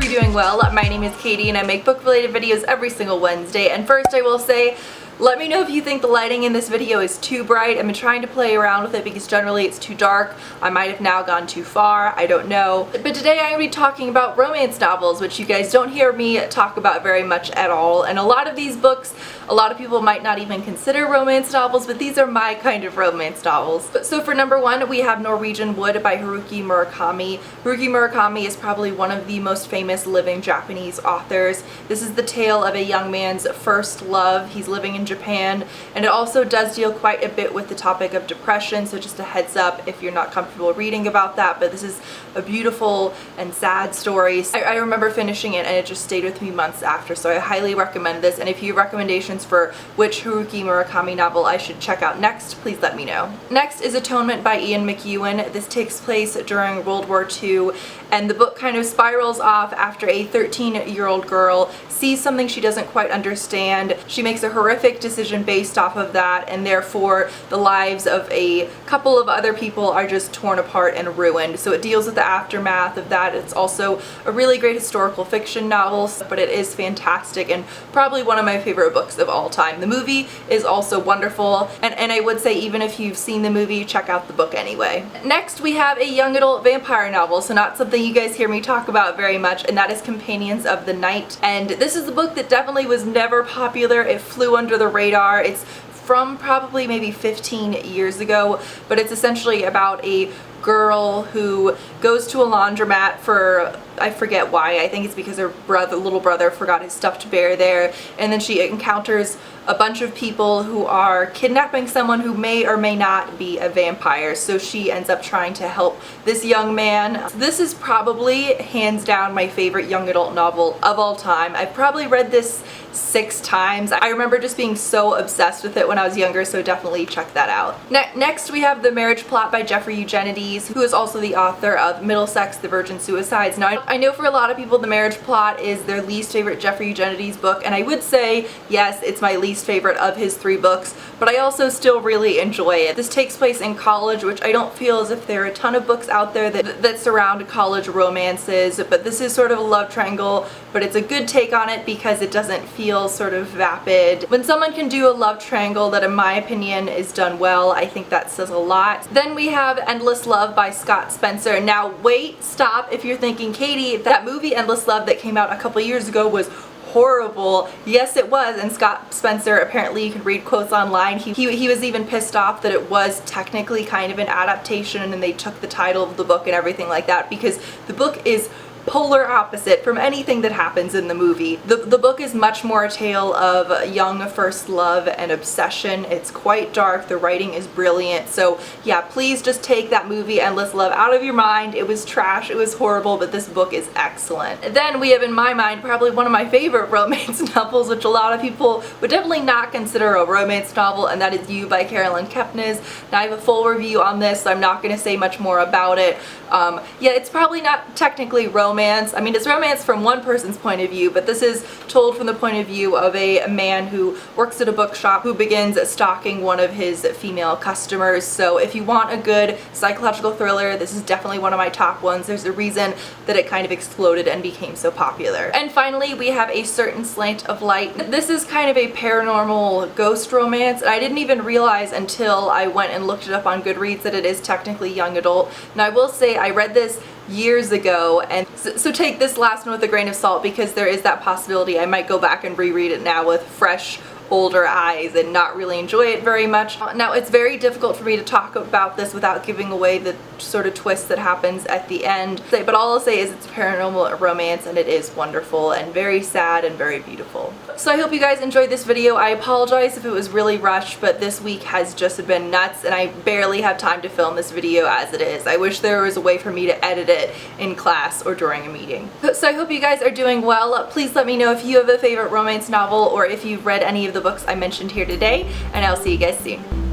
you're doing well. My name is Katie and I make book related videos every single Wednesday. And first I will say, let me know if you think the lighting in this video is too bright. I've been trying to play around with it because generally it's too dark. I might have now gone too far, I don't know. But today I'm going to be talking about romance novels, which you guys don't hear me talk about very much at all. And a lot of these books, a lot of people might not even consider romance novels, but these are my kind of romance novels. So for number one, we have Norwegian Wood by Haruki Murakami. Haruki Murakami is probably one of the most famous living Japanese authors. This is the tale of a young man's first love. He's living in Japan, and it also does deal quite a bit with the topic of depression, so just a heads up if you're not comfortable reading about that, but this is a beautiful and sad story. I remember finishing it and it just stayed with me months after, so I highly recommend this, and if you have recommendations for which Haruki Murakami novel I should check out next, please let me know. Next is Atonement by Ian McEwan. This takes place during World War II, and the book kind of spirals off after a 13-year-old girl sees something she doesn't quite understand. She makes a horrific decision based off of that, and therefore the lives of a couple of other people are just torn apart and ruined. So it deals with the aftermath of that. It's also a really great historical fiction novel, but it is fantastic and probably one of my favorite books of all time. The movie is also wonderful, and I would say even if you've seen the movie, check out the book anyway. Next we have a young adult vampire novel, so not something you guys hear me talk about very much, and that is Companions of the Night. And this is a book that definitely was never popular. It flew under the radar. It's from probably maybe 15 years ago, but it's essentially about a girl who goes to a laundromat for, I forget why, I think it's because her little brother forgot his stuffed bear there, and then she encounters a bunch of people who are kidnapping someone who may or may not be a vampire, so she ends up trying to help this young man. This is probably hands down my favorite young adult novel of all time. I've probably read this 6 times. I remember just being so obsessed with it when I was younger, so definitely check that out. Next we have The Marriage Plot by Jeffrey Eugenides, who is also the author of Middlesex, The Virgin Suicides. Now I know for a lot of people The Marriage Plot is their least favorite Jeffrey Eugenides book, and I would say yes, it's my least favorite of his 3 books, but I also still really enjoy it. This takes place in college, which I don't feel as if there are a ton of books out there that surround college romances, but this is sort of a love triangle, but it's a good take on it because it doesn't feel sort of vapid. When someone can do a love triangle that in my opinion is done well, I think that says a lot. Then we have Endless Love by Scott Spencer. Now wait, stop if you're thinking, Katie, that movie Endless Love that came out a couple years ago was horrible. Yes, it was, and Scott Spencer, apparently you can read quotes online, he was even pissed off that it was technically kind of an adaptation and they took the title of the book and everything like that, because the book is polar opposite from anything that happens in the movie. The book is much more a tale of young first love and obsession. It's quite dark, the writing is brilliant, so yeah, please just take that movie Endless Love out of your mind. It was trash, it was horrible, but this book is excellent. And then we have, in my mind, probably one of my favorite romance novels, which a lot of people would definitely not consider a romance novel, and that is You by Carolyn Kepnes. Now I have a full review on this, so I'm not going to say much more about it. Yeah, it's probably not technically romance. I mean, it's romance from one person's point of view, but this is told from the point of view of a man who works at a bookshop who begins stalking one of his female customers. So if you want a good psychological thriller, this is definitely one of my top ones. There's a reason that it kind of exploded and became so popular. And finally, we have A Certain Slant of Light. This is kind of a paranormal ghost romance, and I didn't even realize until I went and looked it up on Goodreads that it is technically young adult. Now I will say I read this years ago, and so take this last one with a grain of salt because there is that possibility I might go back and reread it now with fresh older eyes and not really enjoy it very much. Now it's very difficult for me to talk about this without giving away the sort of twist that happens at the end, but all I'll say is it's a paranormal romance and it is wonderful and very sad and very beautiful. So I hope you guys enjoyed this video. I apologize if it was really rushed, but this week has just been nuts and I barely have time to film this video as it is. I wish there was a way for me to edit it in class or during a meeting. So I hope you guys are doing well. Please let me know if you have a favorite romance novel or if you've read any of the books I mentioned here today, and I'll see you guys soon.